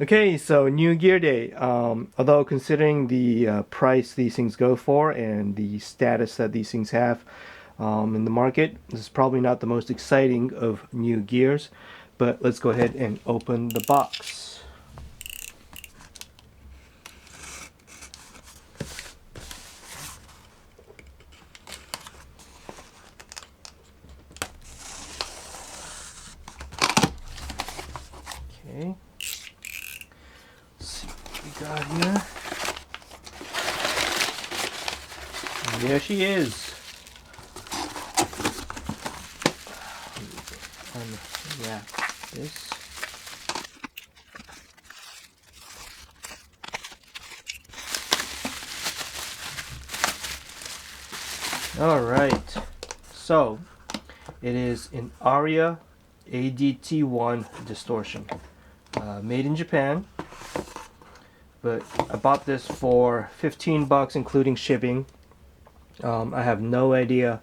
Okay, so new gear day. Although considering the price these things go for and the status that these things have in the market, this is probably not the most exciting of new gears. But let's go ahead and open the box. Okay. We got here. And there she is. Yeah, this. All right. So it is an Aria ADT-1 distortion, made in Japan. But I bought this for 15 bucks including shipping. I have no idea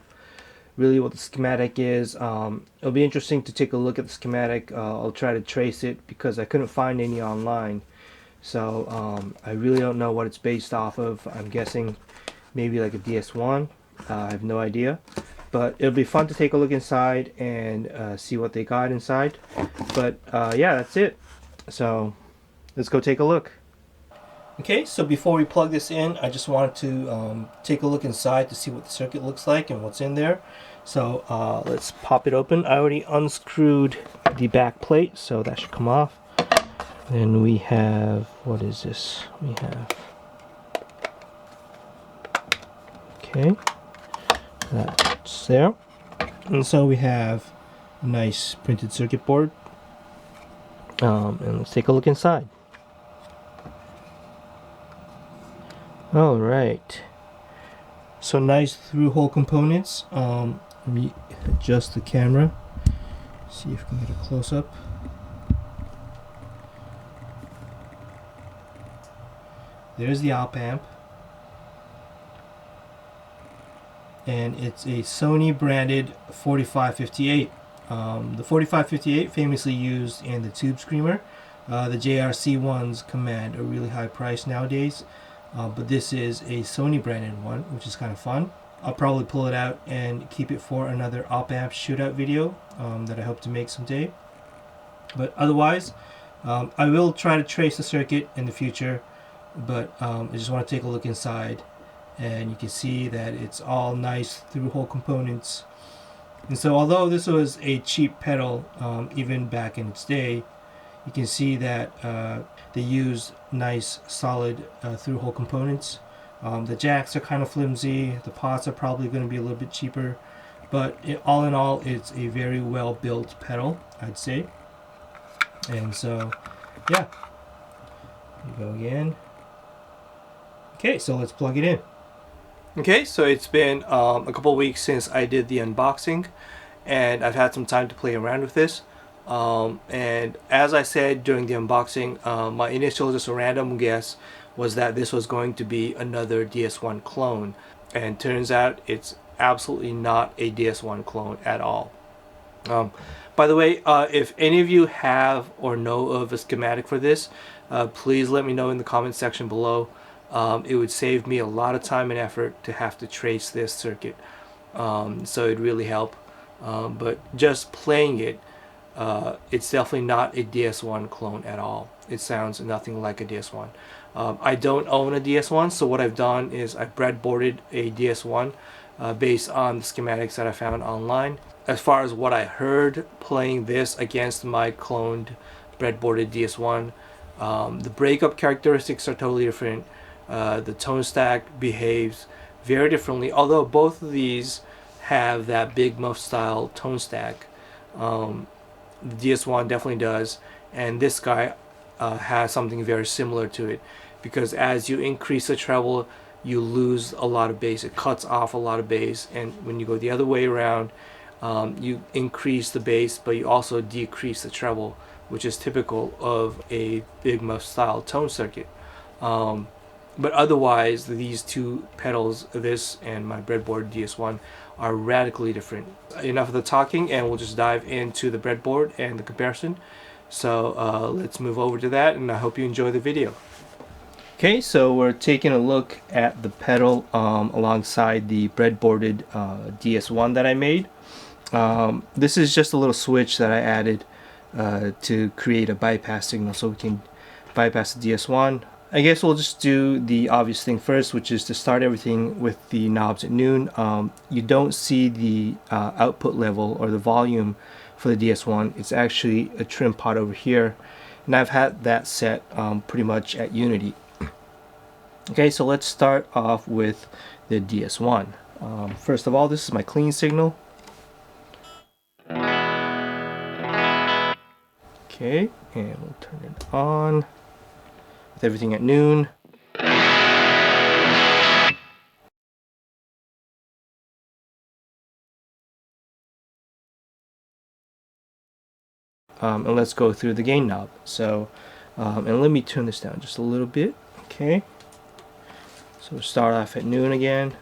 really what the schematic is. It'll be interesting to take a look at the schematic. I'll try to trace it because I couldn't find any online. So I really don't know what it's based off of. I'm guessing maybe like a DS-1. I have no idea. But it'll be fun to take a look inside and see what they got inside. But yeah, that's it. So let's go take a look. Okay, so before we plug this in, I just wanted to take a look inside to see what the circuit looks like and what's in there. So let's pop it open. I already unscrewed the back plate, so that should come off. Then we have, what is this? We have, okay, that's there. And so we have a nice printed circuit board. And let's take a look inside. Alright, so nice through-hole components. Let me adjust the camera, see if we can get a close-up. There's the op amp, and it's a Sony branded 4558. The 4558 famously used in the Tube Screamer. The JRC ones command a really high price nowadays. But this is a Sony branded one, which is kind of fun. I'll probably pull it out and keep it for another op amp shootout video that I hope to make someday. But otherwise, I will try to trace the circuit in the future, but I just want to take a look inside, and you can see that it's all nice through-hole components. And so although this was a cheap pedal, even back in its day, you can see that they use nice solid through-hole components. The jacks are kind of flimsy, the pots are probably going to be a little bit cheaper, but all in all it's a very well built pedal, I'd say. And so yeah, you go again. Okay, so let's plug it in. Okay, so it's been a couple weeks since I did the unboxing, and I've had some time to play around with this. And as I said during the unboxing, my initial just a random guess was that this was going to be another DS-1 clone, and turns out it's absolutely not a DS-1 clone at all. By the way, if any of you have or know of a schematic for this, please let me know in the comments section below. It would save me a lot of time and effort to have to trace this circuit, so it'd really help. But just playing it, it's definitely not a DS-1 clone at all. It sounds nothing like a DS-1. I don't own a DS-1, so what I've done is I've breadboarded a DS-1 based on the schematics that I found online. As far as what I heard playing this against my cloned breadboarded DS-1, the breakup characteristics are totally different. The tone stack behaves very differently, although both of these have that big muff style tone stack. The DS-1 definitely does, and this guy has something very similar to it, because as you increase the treble you lose a lot of bass. It cuts off a lot of bass, and when you go the other way around, you increase the bass but you also decrease the treble, which is typical of a big muff style tone circuit. But otherwise these two pedals, this and my breadboard DS-1, are radically different. Enough of the talking, and we'll just dive into the breadboard and the comparison. So let's move over to that, and I hope you enjoy the video. Okay, so we're taking a look at the pedal alongside the breadboarded DS-1 that I made. This is just a little switch that I added to create a bypass signal so we can bypass the DS-1. I guess we'll just do the obvious thing first, which is to start everything with the knobs at noon. You don't see the output level or the volume for the DS-1. It's actually a trim pot over here, and I've had that set pretty much at unity. Okay, so let's start off with the DS-1. First of all, this is my clean signal. Okay, and we'll turn it on with everything at noon. And let's go through the gain knob. So, and let me turn this down just a little bit. Okay, so we'll start off at noon again.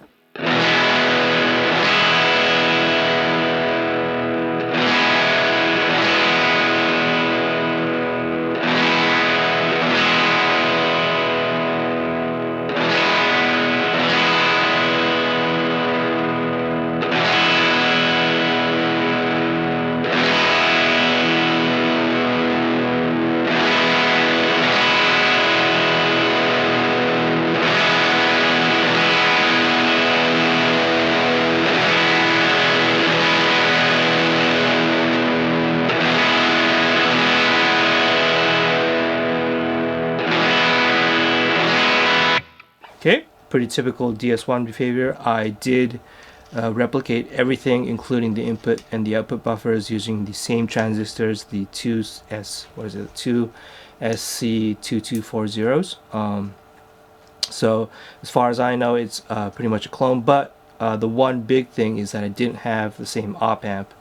Okay, pretty typical DS-1 behavior. I did replicate everything, including the input and the output buffers, using the same transistors, the two SC2240s. So as far as I know, it's pretty much a clone. But the one big thing is that I didn't have the same op amp.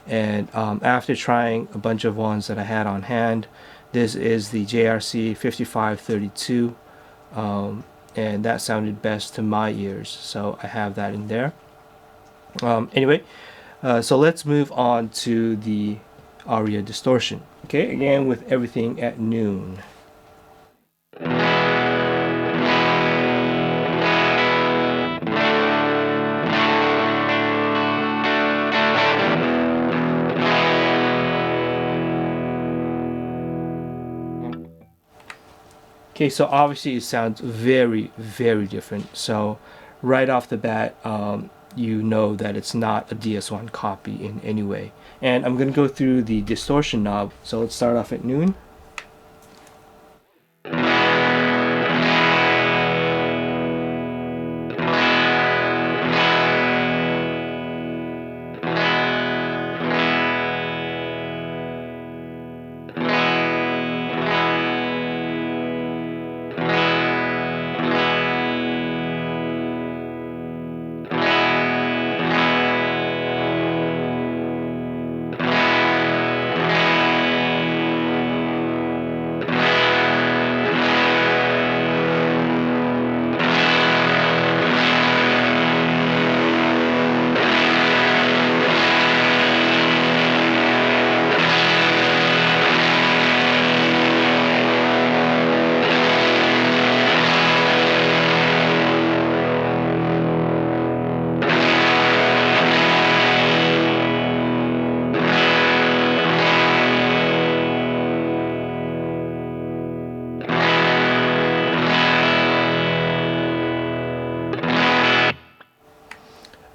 And after trying a bunch of ones that I had on hand, this is the JRC 5532. And that sounded best to my ears, so I have that in there. Anyway, so let's move on to the Aria Distortion. Okay, again with everything at noon. Okay, so obviously it sounds very, very different. So right off the bat, you know that it's not a DS-1 copy in any way. And I'm going to go through the distortion knob. So let's start off at noon.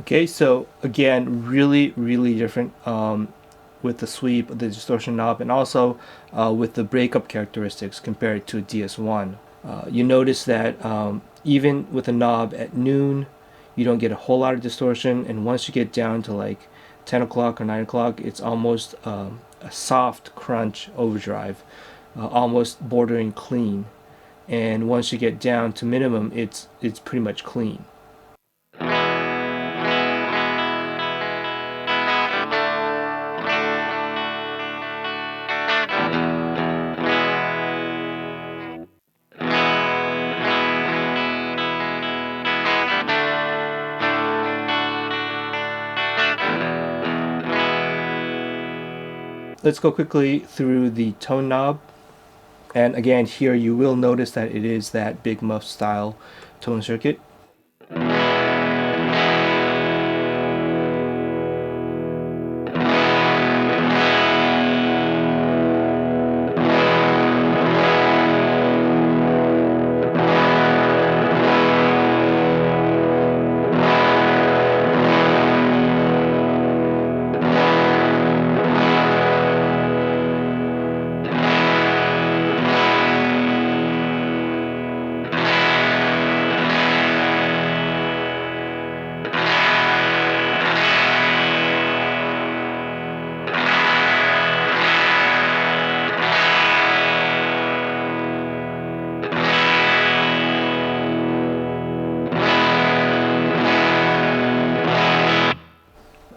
Okay, so again, really, really different with the sweep, the distortion knob, and also with the breakup characteristics compared to a DS-1. You notice that even with a knob at noon, you don't get a whole lot of distortion, and once you get down to like 10 o'clock or 9 o'clock, it's almost a soft crunch overdrive, almost bordering clean. And once you get down to minimum, it's pretty much clean. let's go quickly through the tone knob. And again, here you will notice that it is that big muff style tone circuit.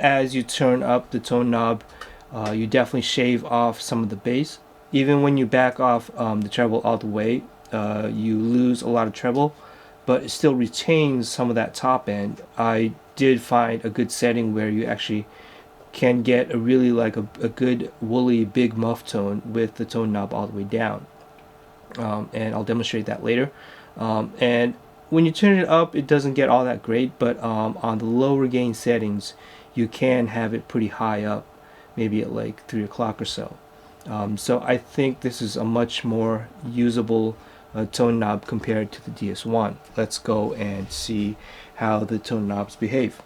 As you turn up the tone knob, you definitely shave off some of the bass. Even when you back off the treble all the way, you lose a lot of treble, but it still retains some of that top end. I did find a good setting where you actually can get a really like a good woolly big muff tone with the tone knob all the way down, and I'll demonstrate that later. And when you turn it up, it doesn't get all that great, but on the lower gain settings you can have it pretty high up, maybe at like 3 o'clock or so. So I think this is a much more usable tone knob compared to the DS-1. Let's go and see how the tone knobs behave.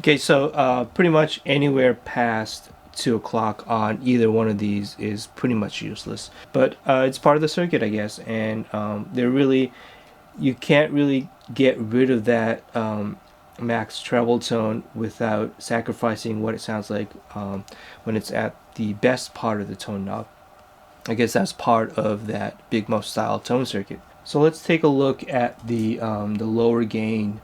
Okay, so pretty much anywhere past 2 o'clock on either one of these is pretty much useless. But it's part of the circuit, I guess, and you can't really get rid of that max treble tone without sacrificing what it sounds like when it's at the best part of the tone knob. I guess that's part of that big muff style tone circuit. So let's take a look at the lower gain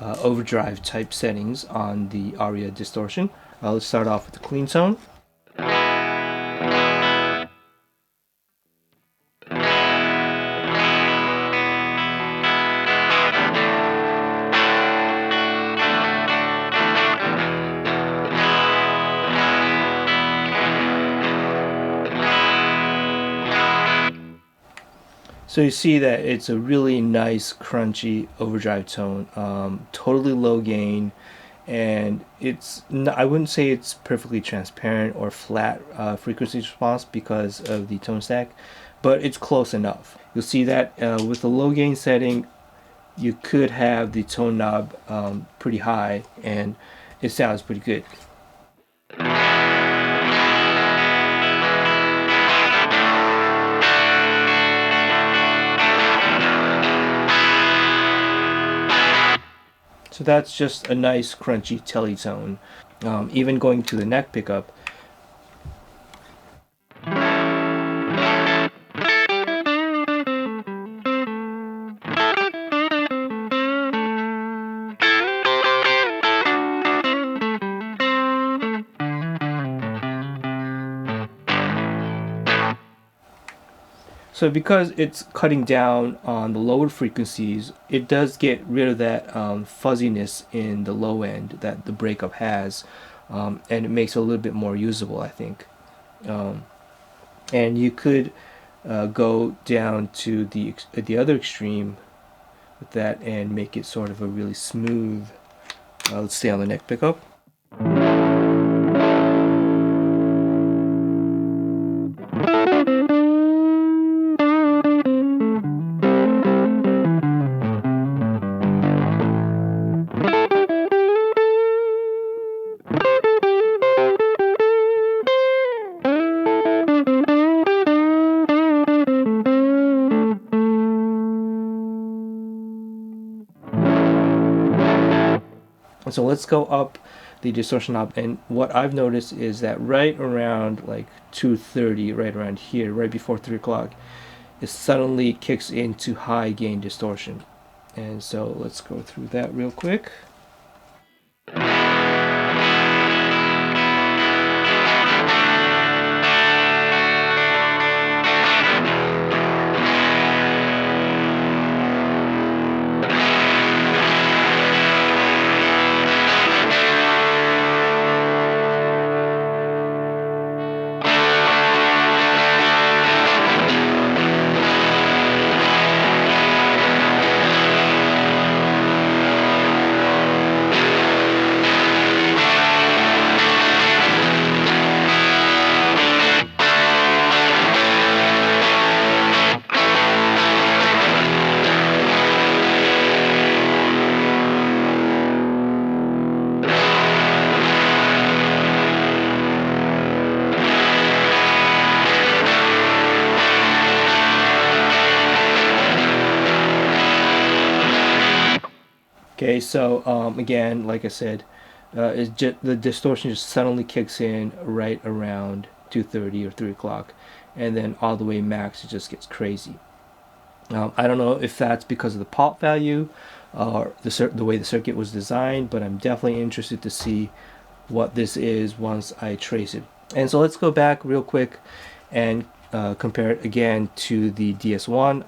overdrive type settings on the Aria Distortion. Let's start off with the clean tone. So you see that it's a really nice crunchy overdrive tone, totally low gain, and I wouldn't say it's perfectly transparent or flat frequency response because of the tone stack, but it's close enough. You'll see that with the low gain setting you could have the tone knob pretty high and it sounds pretty good. So that's just a nice crunchy telly tone. Even going to the neck pickup, so because it's cutting down on the lower frequencies, it does get rid of that fuzziness in the low end that the breakup has, and it makes it a little bit more usable, I think. And you could go down to the other extreme with that and make it sort of a really smooth. Let's stay on the neck pickup. So let's go up the distortion knob, and what I've noticed is that right around like 2:30, right around here, right before 3 o'clock, it suddenly kicks into high gain distortion. And so let's go through that real quick. Okay, so again, like I said, the distortion just suddenly kicks in right around 2:30 or 3 o'clock, and then all the way max, it just gets crazy. I don't know if that's because of the pop value or the way the circuit was designed, but I'm definitely interested to see what this is once I trace it. And so let's go back real quick and compare it again to the DS-1.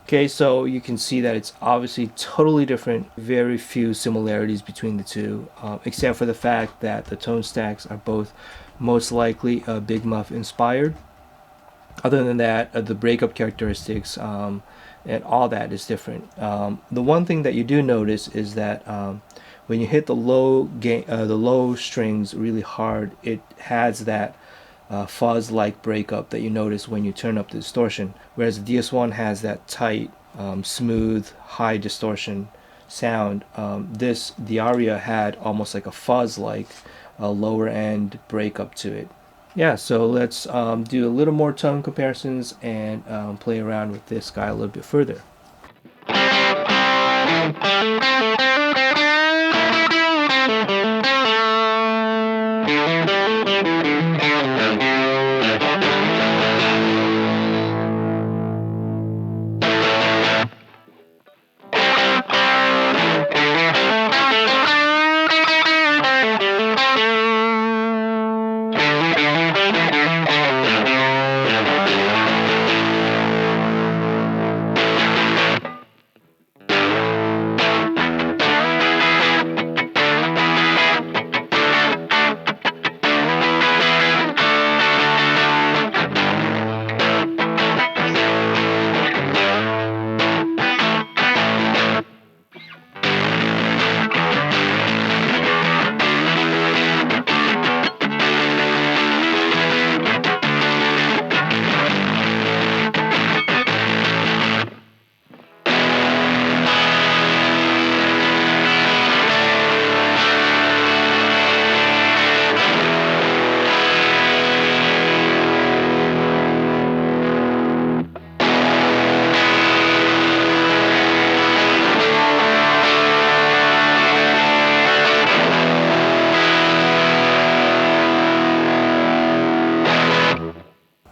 Okay, so you can see that it's obviously totally different, very few similarities between the two, except for the fact that the tone stacks are both most likely Big Muff inspired. Other than that, the breakup characteristics and all that is different. The one thing that you do notice is that when you hit the low strings really hard, it has that fuzz-like breakup that you notice when you turn up the distortion, whereas the DS-1 has that tight, smooth, high distortion sound. The Aria had almost like a fuzz-like lower end breakup to it. Yeah, so let's do a little more tone comparisons and play around with this guy a little bit further.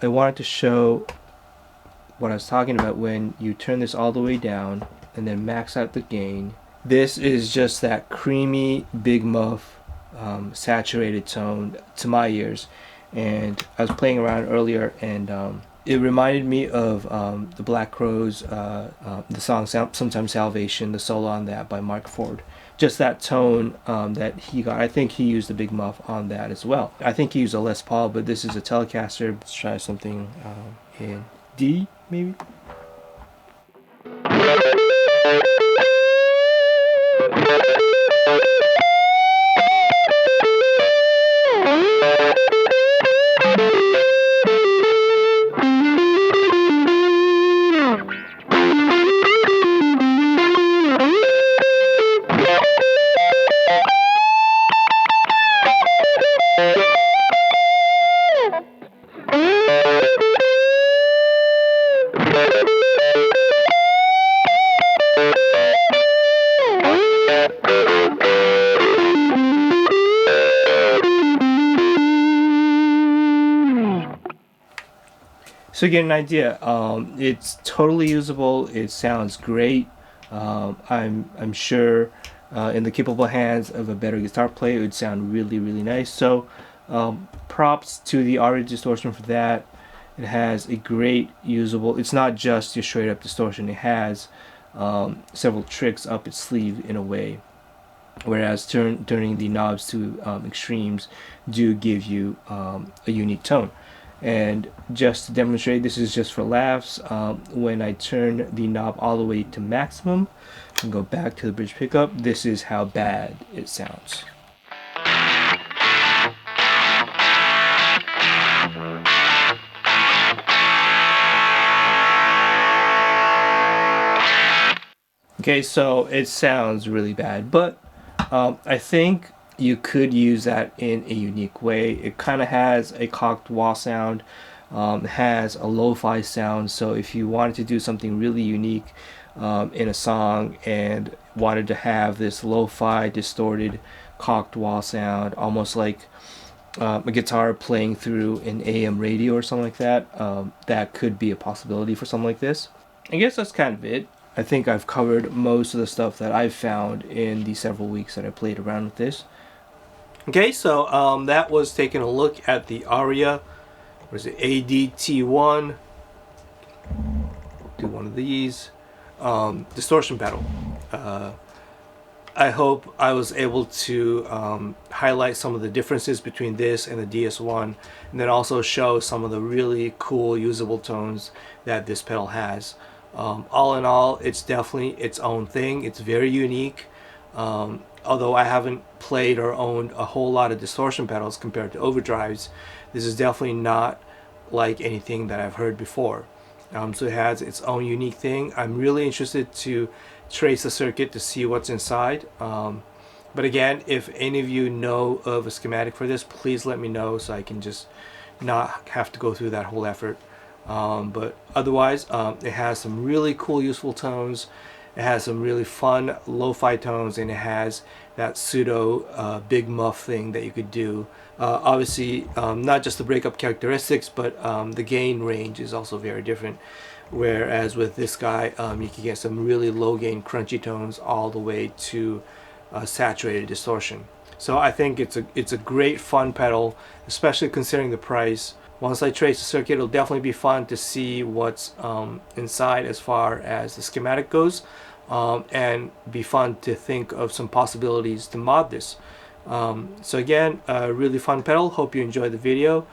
I wanted to show what I was talking about when you turn this all the way down and then max out the gain. This is just that creamy Big Muff saturated tone to my ears, and I was playing around earlier and it reminded me of the Black Crowes, the song Sometimes Salvation, the solo on that by Mark Ford. just that tone that he got. I think he used a big muff on that as well. I think he used a Les Paul, but this is a Telecaster. Let's try something in D, maybe. So you get an idea. It's totally usable. It sounds great. I'm sure in the capable hands of a better guitar player, it would sound really, really nice. So props to the Aria Distortion for that. It has a great usable. It's not just your straight up distortion. It has several tricks up its sleeve in a way. Whereas turning the knobs to extremes do give you a unique tone. And just to demonstrate, this is just for laughs. When I turn the knob all the way to maximum and go back to the bridge pickup, this is how bad it sounds. Okay, so it sounds really bad, but I think you could use that in a unique way. It kind of has a cocked wah sound, has a lo-fi sound, so if you wanted to do something really unique in a song and wanted to have this lo-fi distorted cocked wah sound, almost like a guitar playing through an AM radio or something like that, that could be a possibility for something like this. I guess that's kind of it. I think I've covered most of the stuff that I've found in the several weeks that I played around with this. Okay, so that was taking a look at the Aria, what is it, ADT-1, do one of these, distortion pedal. I hope I was able to highlight some of the differences between this and the DS-1, and then also show some of the really cool usable tones that this pedal has. All in all, it's definitely its own thing. It's very unique. Although I haven't played or owned a whole lot of distortion pedals compared to overdrives, this is definitely not like anything that I've heard before. So it has its own unique thing. I'm really interested to trace the circuit to see what's inside. But again, if any of you know of a schematic for this, please let me know so I can just not have to go through that whole effort. But otherwise, it has some really cool useful tones. It has some really fun lo-fi tones, and it has that pseudo big muff thing that you could do. Obviously, not just the breakup characteristics, but the gain range is also very different. Whereas with this guy, you can get some really low gain crunchy tones all the way to saturated distortion. So I think it's a great fun pedal, especially considering the price. Once I trace the circuit, it'll definitely be fun to see what's inside as far as the schematic goes, and be fun to think of some possibilities to mod this. So again, a really fun pedal. Hope you enjoyed the video,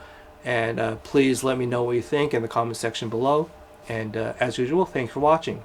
and please let me know what you think in the comment section below. And as usual, thanks for watching.